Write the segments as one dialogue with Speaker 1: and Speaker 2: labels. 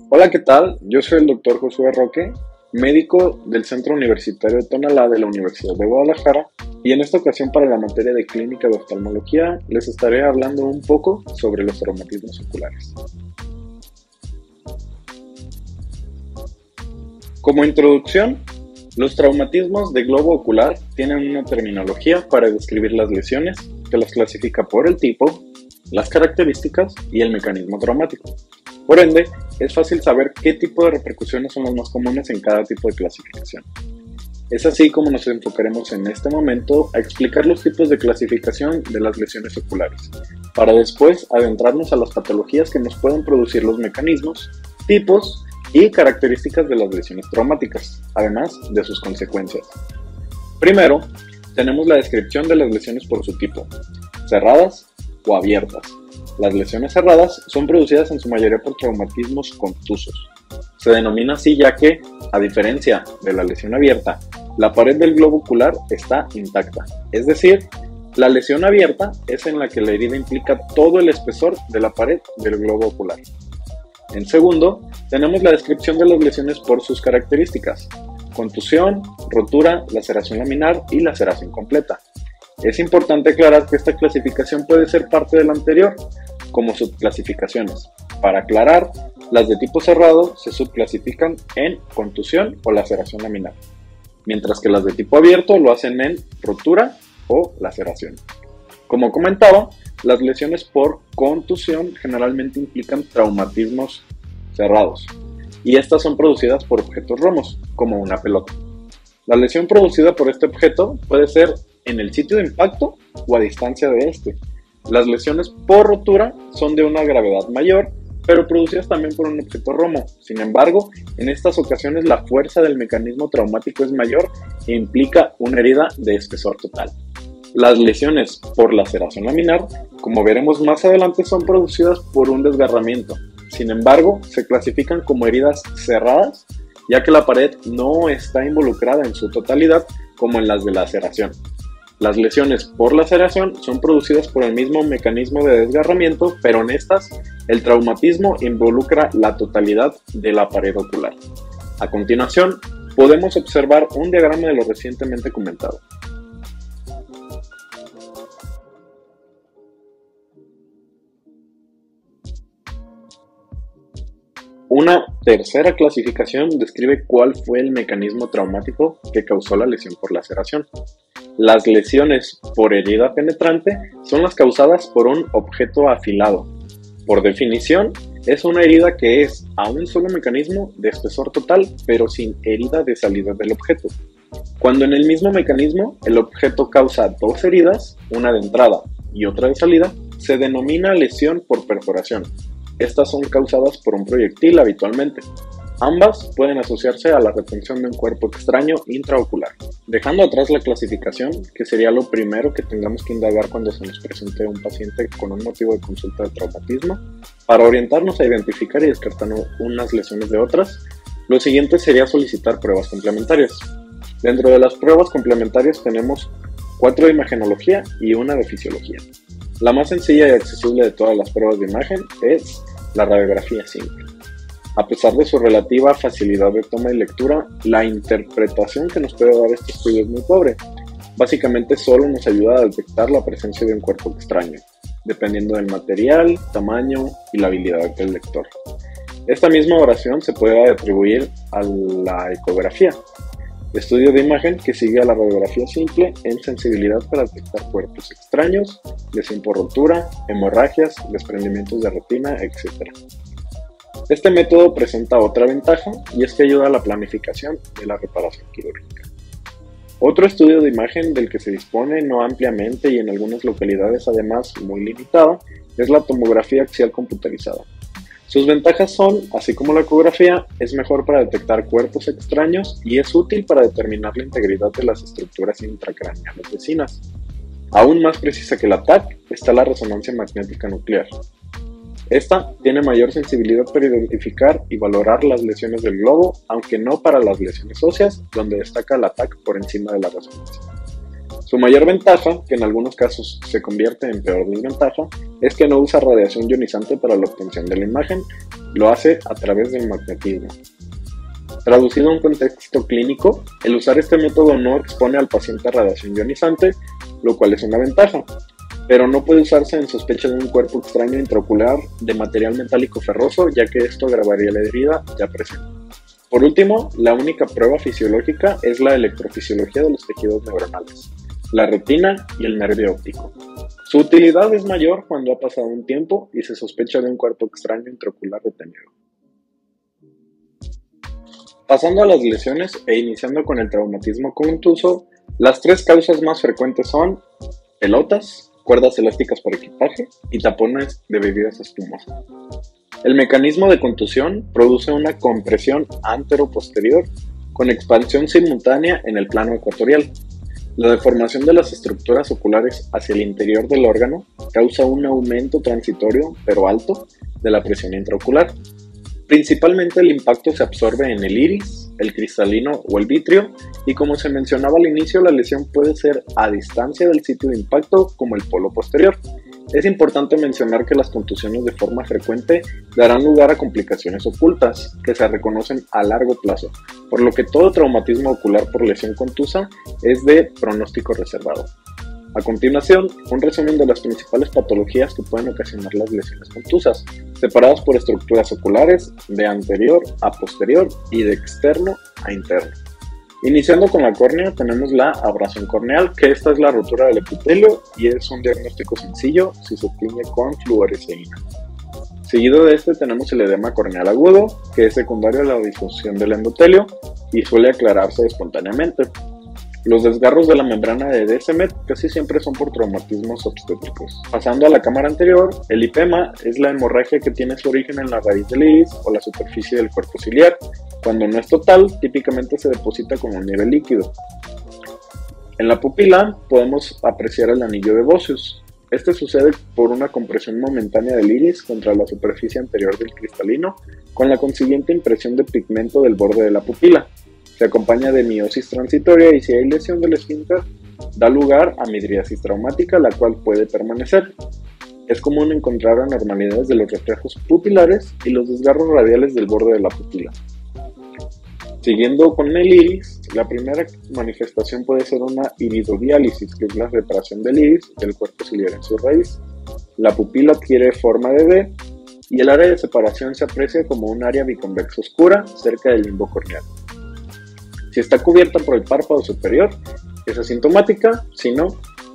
Speaker 1: Hola, ¿qué tal? Yo soy el doctor Josué Roque, médico del Centro Universitario de Tonalá de la Universidad de Guadalajara, y en esta ocasión para la materia de clínica de oftalmología les estaré hablando un poco sobre los traumatismos oculares. Como introducción, los traumatismos de globo ocular tienen una terminología para describir las lesiones que las clasifica por el tipo, las características y el mecanismo traumático. Por ende, es fácil saber qué tipo de repercusiones son las más comunes en cada tipo de clasificación. Es así como nos enfocaremos en este momento a explicar los tipos de clasificación de las lesiones oculares, para después adentrarnos a las patologías que nos pueden producir los mecanismos, tipos y características de las lesiones traumáticas, además de sus consecuencias. Primero, tenemos la descripción de las lesiones por su tipo, cerradas o abiertas. Las lesiones cerradas son producidas en su mayoría por traumatismos contusos. Se denomina así ya que, a diferencia de la lesión abierta, la pared del globo ocular está intacta. Es decir, la lesión abierta es en la que la herida implica todo el espesor de la pared del globo ocular. En segundo, tenemos la descripción de las lesiones por sus características: contusión, rotura, laceración laminar y laceración completa. Es importante aclarar que esta clasificación puede ser parte de la anterior, como subclasificaciones. Para aclarar, las de tipo cerrado se subclasifican en contusión o laceración laminar, mientras que las de tipo abierto lo hacen en rotura o laceración. Como comentaba, las lesiones por contusión generalmente implican traumatismos cerrados, y estas son producidas por objetos romos, como una pelota. La lesión producida por este objeto puede ser en el sitio de impacto o a distancia de este. Las lesiones por rotura son de una gravedad mayor, pero producidas también por un objeto romo. Sin embargo, en estas ocasiones la fuerza del mecanismo traumático es mayor e implica una herida de espesor total. Las lesiones por laceración laminar, como veremos más adelante, son producidas por un desgarramiento. Sin embargo, se clasifican como heridas cerradas, ya que la pared no está involucrada en su totalidad como en las de laceración. Las lesiones por laceración son producidas por el mismo mecanismo de desgarramiento, pero en estas el traumatismo involucra la totalidad de la pared ocular. A continuación, podemos observar un diagrama de lo recientemente comentado. Una tercera clasificación describe cuál fue el mecanismo traumático que causó la lesión por laceración. Las lesiones por herida penetrante son las causadas por un objeto afilado. Por definición, es una herida que es a un solo mecanismo de espesor total, pero sin herida de salida del objeto. Cuando en el mismo mecanismo el objeto causa dos heridas, una de entrada y otra de salida, se denomina lesión por perforación. Estas son causadas por un proyectil habitualmente. Ambas pueden asociarse a la retención de un cuerpo extraño intraocular. Dejando atrás la clasificación, que sería lo primero que tengamos que indagar cuando se nos presente un paciente con un motivo de consulta de traumatismo, para orientarnos a identificar y descartar unas lesiones de otras, lo siguiente sería solicitar pruebas complementarias. Dentro de las pruebas complementarias tenemos 4 de imagenología y una de fisiología. La más sencilla y accesible de todas las pruebas de imagen es la radiografía simple. A pesar de su relativa facilidad de toma y lectura, la interpretación que nos puede dar este estudio es muy pobre. Básicamente solo nos ayuda a detectar la presencia de un cuerpo extraño, dependiendo del material, tamaño y la habilidad del lector. Esta misma oración se puede atribuir a la ecografía, estudio de imagen que sigue a la radiografía simple en sensibilidad para detectar cuerpos extraños, lesión por rotura, hemorragias, desprendimientos de retina, etc. Este método presenta otra ventaja y es que ayuda a la planificación de la reparación quirúrgica. Otro estudio de imagen del que se dispone no ampliamente y en algunas localidades además muy limitada es la tomografía axial computarizada. Sus ventajas son, así como la ecografía, es mejor para detectar cuerpos extraños y es útil para determinar la integridad de las estructuras intracraneales vecinas. Aún más precisa que la TAC está la resonancia magnética nuclear. Esta tiene mayor sensibilidad para identificar y valorar las lesiones del globo, aunque no para las lesiones óseas, donde destaca la TAC por encima de la resonancia. Su mayor ventaja, que en algunos casos se convierte en peor desventaja, es que no usa radiación ionizante para la obtención de la imagen, lo hace a través del magnetismo. Traducido a un contexto clínico, el usar este método no expone al paciente a radiación ionizante, lo cual es una ventaja, pero no puede usarse en sospecha de un cuerpo extraño intraocular de material metálico ferroso, ya que esto agravaría la herida ya presente. Por último, la única prueba fisiológica es la electrofisiología de los tejidos neuronales, la retina y el nervio óptico. Su utilidad es mayor cuando ha pasado un tiempo y se sospecha de un cuerpo extraño intraocular detenido. Pasando a las lesiones e iniciando con el traumatismo contuso, las tres causas más frecuentes son pelotas, cuerdas elásticas para equipaje y tapones de bebidas espumosas. El mecanismo de contusión produce una compresión antero-posterior con expansión simultánea en el plano ecuatorial. La deformación de las estructuras oculares hacia el interior del órgano causa un aumento transitorio, pero alto, de la presión intraocular. Principalmente el impacto se absorbe en el iris, el cristalino o el vitrio, y como se mencionaba al inicio, la lesión puede ser a distancia del sitio de impacto como el polo posterior. Es importante mencionar que las contusiones de forma frecuente darán lugar a complicaciones ocultas que se reconocen a largo plazo, por lo que todo traumatismo ocular por lesión contusa es de pronóstico reservado. A continuación, un resumen de las principales patologías que pueden ocasionar las lesiones contusas, separadas por estructuras oculares de anterior a posterior y de externo a interno. Iniciando con la córnea, tenemos la abrasión corneal, que esta es la rotura del epitelio y es un diagnóstico sencillo si se tiñe con fluoresceína. Seguido de este tenemos el edema corneal agudo, que es secundario a la difusión del endotelio y suele aclararse espontáneamente. Los desgarros de la membrana de Descemet casi siempre son por traumatismos obstétricos. Pasando a la cámara anterior, el lipema es la hemorragia que tiene su origen en la raíz del iris o la superficie del cuerpo ciliar. Cuando no es total, típicamente se deposita como un nivel líquido. En la pupila podemos apreciar el anillo de Bosseus. Este sucede por una compresión momentánea del iris contra la superficie anterior del cristalino, con la consiguiente impresión de pigmento del borde de la pupila. Se acompaña de miosis transitoria y si hay lesión del esfínter, da lugar a midriasis traumática, la cual puede permanecer. Es común encontrar anormalidades de los reflejos pupilares y los desgarros radiales del borde de la pupila. Siguiendo con el iris, la primera manifestación puede ser una iridodiálisis, que es la reparación del iris del cuerpo ciliar en su raíz. La pupila adquiere forma de D y el área de separación se aprecia como un área biconvexa oscura cerca del limbo corneal. Si está cubierta por el párpado superior, es asintomática, si no,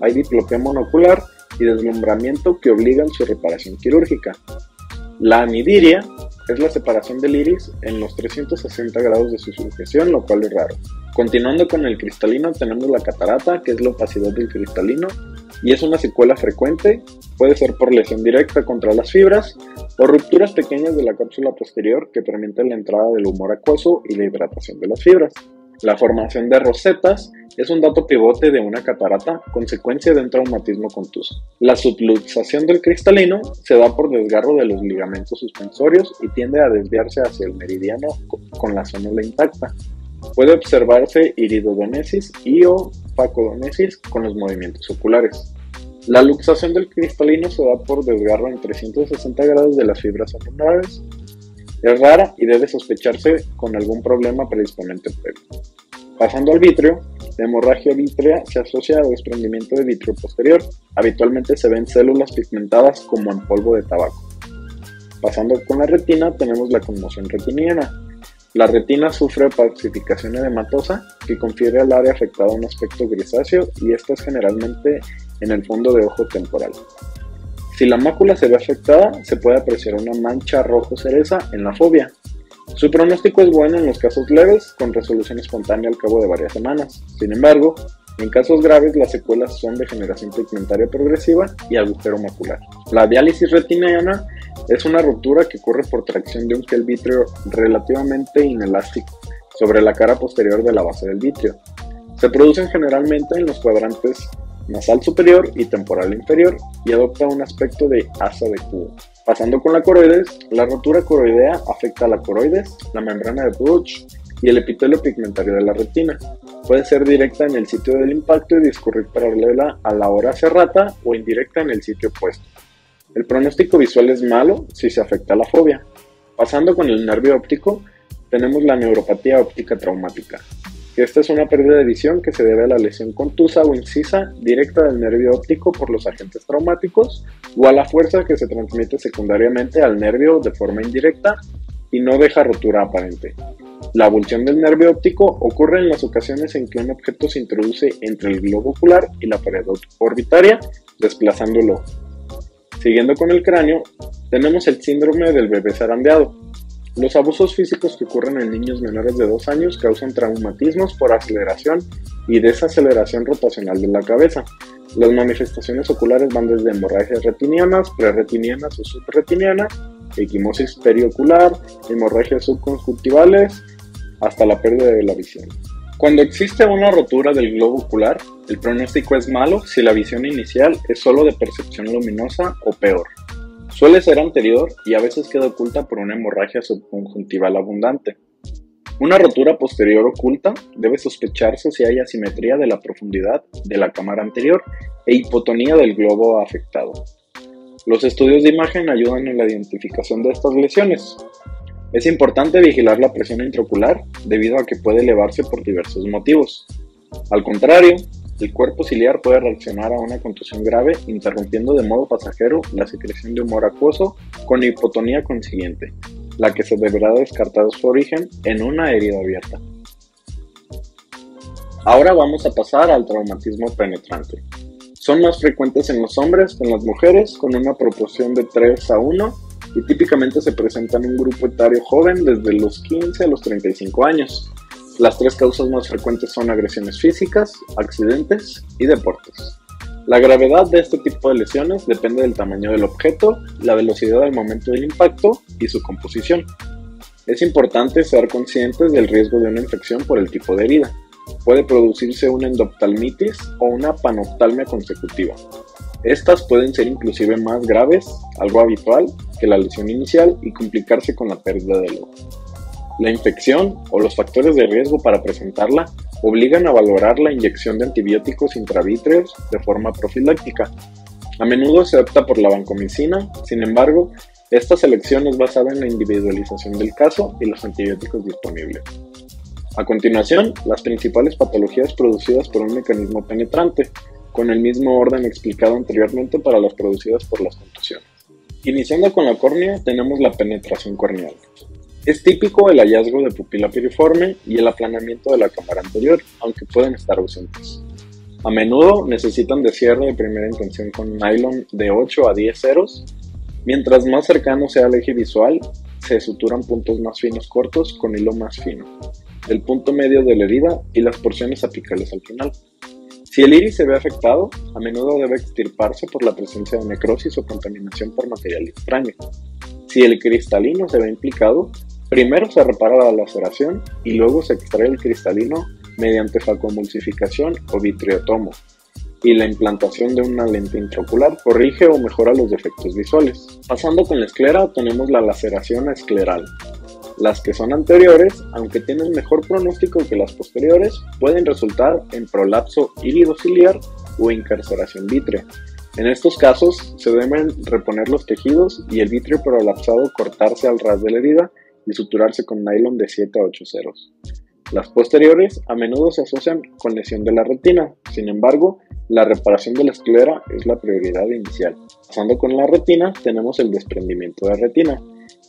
Speaker 1: hay diplopía monocular y deslumbramiento que obligan su reparación quirúrgica. La anidiria es la separación del iris en los 360 grados de su sujeción, lo cual es raro. Continuando con el cristalino, tenemos la catarata, que es la opacidad del cristalino, y es una secuela frecuente, puede ser por lesión directa contra las fibras o rupturas pequeñas de la cápsula posterior que permiten la entrada del humor acuoso y la hidratación de las fibras. La formación de rosetas es un dato pivote de una catarata, consecuencia de un traumatismo contuso. La subluxación del cristalino se da por desgarro de los ligamentos suspensorios y tiende a desviarse hacia el meridiano con la zónula intacta. Puede observarse iridodonesis y o facodonesis con los movimientos oculares. La luxación del cristalino se da por desgarro en 360 grados de las fibras anulares. Es rara y debe sospecharse con algún problema predisponente previo. Pasando al vítreo, la hemorragia vítrea se asocia al desprendimiento de vítreo posterior. Habitualmente se ven células pigmentadas como en polvo de tabaco. Pasando con la retina, tenemos la conmoción retiniana. La retina sufre opacificación edematosa que confiere al área afectada un aspecto grisáceo y esta es generalmente en el fondo de ojo temporal. Si la mácula se ve afectada, se puede apreciar una mancha rojo cereza en la fovea. Su pronóstico es bueno en los casos leves, con resolución espontánea al cabo de varias semanas. Sin embargo, en casos graves las secuelas son degeneración pigmentaria progresiva y agujero macular. La diálisis retiniana es una ruptura que ocurre por tracción de un gel vítreo relativamente inelástico sobre la cara posterior de la base del vítreo. Se producen generalmente en los cuadrantes nasal superior y temporal inferior y adopta un aspecto de asa de cubo. Pasando con la coroides, la rotura coroidea afecta a la coroides, la membrana de Bruch y el epitelio pigmentario de la retina. Puede ser directa en el sitio del impacto y discurrir paralela a la ora serrata o indirecta en el sitio opuesto. El pronóstico visual es malo si se afecta la fovea. Pasando con el nervio óptico, tenemos la neuropatía óptica traumática, que esta es una pérdida de visión que se debe a la lesión contusa o incisa directa del nervio óptico por los agentes traumáticos o a la fuerza que se transmite secundariamente al nervio de forma indirecta y no deja rotura aparente. La avulsión del nervio óptico ocurre en las ocasiones en que un objeto se introduce entre el globo ocular y la pared orbitaria, desplazándolo. Siguiendo con el cráneo, tenemos el síndrome del bebé zarandeado. Los abusos físicos que ocurren en niños menores de 2 años causan traumatismos por aceleración y desaceleración rotacional de la cabeza. Las manifestaciones oculares van desde hemorragias retinianas, prerretinianas o subretinianas, equimosis periocular, hemorragias subconjuntivales, hasta la pérdida de la visión. Cuando existe una rotura del globo ocular, el pronóstico es malo si la visión inicial es solo de percepción luminosa o peor. Suele ser anterior y a veces queda oculta por una hemorragia subconjuntival abundante. Una rotura posterior oculta debe sospecharse si hay asimetría de la profundidad de la cámara anterior e hipotonía del globo afectado. Los estudios de imagen ayudan en la identificación de estas lesiones. Es importante vigilar la presión intraocular debido a que puede elevarse por diversos motivos. Al contrario, el cuerpo ciliar puede reaccionar a una contusión grave, interrumpiendo de modo pasajero la secreción de humor acuoso con hipotonía consiguiente, la que se deberá descartar su origen en una herida abierta. Ahora vamos a pasar al traumatismo penetrante. Son más frecuentes en los hombres que en las mujeres, con una proporción de 3:1, y típicamente se presentan en un grupo etario joven desde los 15 a los 35 años. Las 3 causas más frecuentes son agresiones físicas, accidentes y deportes. La gravedad de este tipo de lesiones depende del tamaño del objeto, la velocidad al momento del impacto y su composición. Es importante ser conscientes del riesgo de una infección por el tipo de herida. Puede producirse una endoftalmitis o una panoftalmia consecutiva. Estas pueden ser inclusive más graves, algo habitual, que la lesión inicial y complicarse con la pérdida del ojo. La infección o los factores de riesgo para presentarla obligan a valorar la inyección de antibióticos intravítreos de forma profiláctica. A menudo se opta por la vancomicina, sin embargo, esta selección es basada en la individualización del caso y los antibióticos disponibles. A continuación, las principales patologías producidas por un mecanismo penetrante, con el mismo orden explicado anteriormente para las producidas por las contusiones. Iniciando con la córnea, tenemos la penetración corneal. Es típico el hallazgo de pupila piriforme y el aplanamiento de la cámara anterior, aunque pueden estar ausentes. A menudo necesitan de cierre de primera intención con nylon de 8 a 10 ceros. Mientras más cercano sea el eje visual, se suturan puntos más finos cortos con hilo más fino, el punto medio de la herida y las porciones apicales al final. Si el iris se ve afectado, a menudo debe extirparse por la presencia de necrosis o contaminación por material extraño. Si el cristalino se ve implicado, primero se repara la laceración y luego se extrae el cristalino mediante facoemulsificación o vitreotomo, y la implantación de una lente intraocular corrige o mejora los defectos visuales. Pasando con la esclera, tenemos la laceración escleral. Las que son anteriores, aunque tienen mejor pronóstico que las posteriores, pueden resultar en prolapso iridociliar o incarceración vítrea. En estos casos, se deben reponer los tejidos y el vítreo prolapsado cortarse al ras de la herida y suturarse con nylon de 7 a 8 ceros. Las posteriores a menudo se asocian con lesión de la retina, sin embargo, la reparación de la esclera es la prioridad inicial. Pasando con la retina, tenemos el desprendimiento de retina.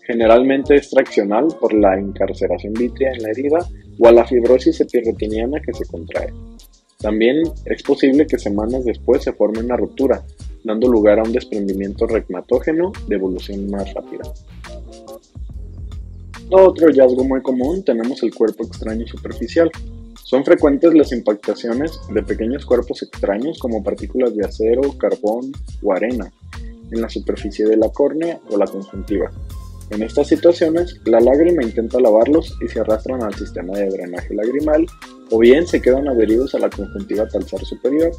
Speaker 1: Generalmente es traccional por la incarceración vítrea en la herida o a la fibrosis epirretiniana que se contrae. También es posible que semanas después se forme una ruptura, dando lugar a un desprendimiento reumatógeno de evolución más rápida. Otro hallazgo muy común tenemos el cuerpo extraño superficial. Son frecuentes las impactaciones de pequeños cuerpos extraños como partículas de acero, carbón o arena en la superficie de la córnea o la conjuntiva. En estas situaciones, la lágrima intenta lavarlos y se arrastran al sistema de drenaje lagrimal, o bien se quedan adheridos a la conjuntiva talsar superior,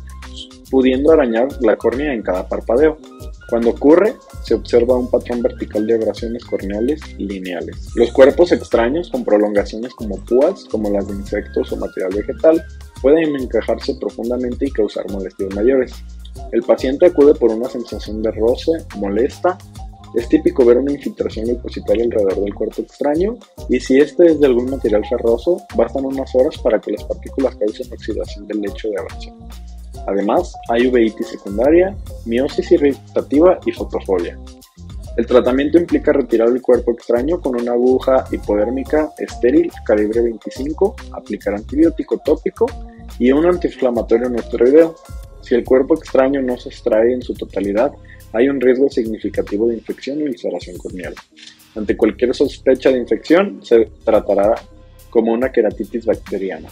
Speaker 1: pudiendo arañar la córnea en cada parpadeo. Cuando ocurre, se observa un patrón vertical de abrasiones corneales lineales. Los cuerpos extraños con prolongaciones como púas, como las de insectos o material vegetal, pueden encajarse profundamente y causar molestias mayores. El paciente acude por una sensación de roce molesta Es típico ver una infiltración leucocitaria alrededor del cuerpo extraño y si este es de algún material ferroso, bastan unas horas para que las partículas causen oxidación del lecho de abrasión. Además, hay uveitis secundaria, miosis irritativa y fotofolia. El tratamiento implica retirar el cuerpo extraño con una aguja hipodérmica estéril calibre 25, aplicar antibiótico tópico y un antiinflamatorio no esteroideo. Si el cuerpo extraño no se extrae en su totalidad, hay un riesgo significativo de infección y ulceración corneal. Ante cualquier sospecha de infección, se tratará como una queratitis bacteriana.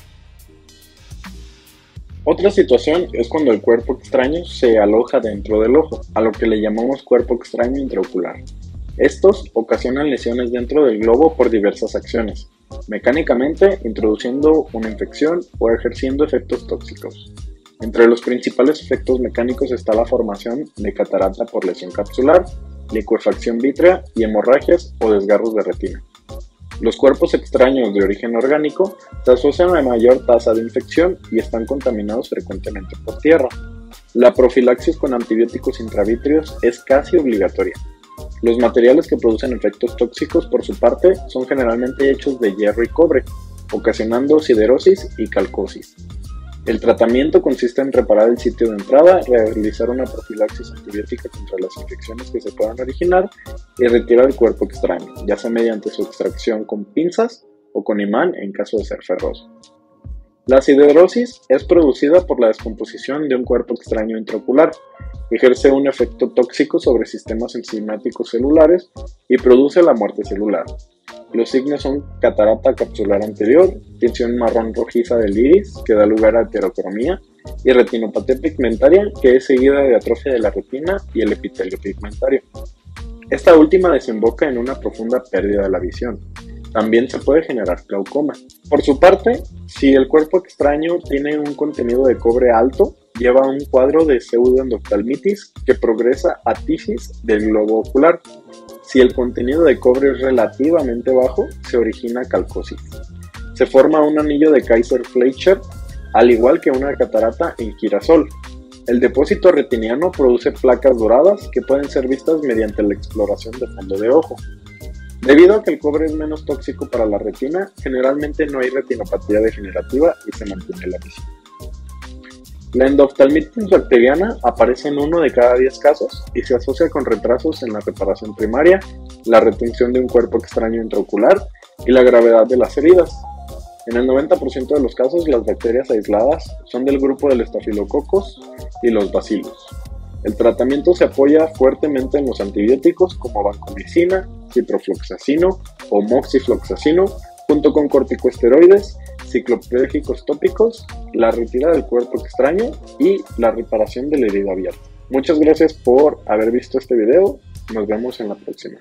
Speaker 1: Otra situación es cuando el cuerpo extraño se aloja dentro del ojo, a lo que le llamamos cuerpo extraño intraocular. Estos ocasionan lesiones dentro del globo por diversas acciones, mecánicamente introduciendo una infección o ejerciendo efectos tóxicos. Entre los principales efectos mecánicos está la formación de catarata por lesión capsular, licuefacción vítrea y hemorragias o desgarros de retina. Los cuerpos extraños de origen orgánico se asocian a mayor tasa de infección y están contaminados frecuentemente por tierra. La profilaxis con antibióticos intravítreos es casi obligatoria. Los materiales que producen efectos tóxicos, por su parte, son generalmente hechos de hierro y cobre, ocasionando siderosis y calcosis. El tratamiento consiste en reparar el sitio de entrada, realizar una profilaxis antibiótica contra las infecciones que se puedan originar y retirar el cuerpo extraño, ya sea mediante su extracción con pinzas o con imán en caso de ser ferroso. La siderosis es producida por la descomposición de un cuerpo extraño intraocular, ejerce un efecto tóxico sobre sistemas enzimáticos celulares y produce la muerte celular. Los signos son catarata capsular anterior, tinción marrón rojiza del iris, que da lugar a heterocromía, y retinopatía pigmentaria, que es seguida de atrofia de la retina y el epitelio pigmentario. Esta última desemboca en una profunda pérdida de la visión. También se puede generar glaucoma. Por su parte, si el cuerpo extraño tiene un contenido de cobre alto, lleva un cuadro de pseudoendoftalmitis que progresa a tisis del globo ocular. Si el contenido de cobre es relativamente bajo, se origina calcosis. Se forma un anillo de Kaiser-Fleischer, al igual que una catarata en girasol. El depósito retiniano produce placas doradas que pueden ser vistas mediante la exploración de fondo de ojo. Debido a que el cobre es menos tóxico para la retina, generalmente no hay retinopatía degenerativa y se mantiene la visión. La endoftalmitis bacteriana aparece en 1 de cada 10 casos y se asocia con retrasos en la reparación primaria, la retención de un cuerpo extraño intraocular y la gravedad de las heridas. En el 90% de los casos, las bacterias aisladas son del grupo del estafilococos y los bacilos. El tratamiento se apoya fuertemente en los antibióticos como vancomicina, ciprofloxacino o moxifloxacino, junto con corticosteroides, ciclopélgicos tópicos, la retirada del cuerpo extraño y la reparación de la herida abierta. Muchas gracias por haber visto este video, nos vemos en la próxima.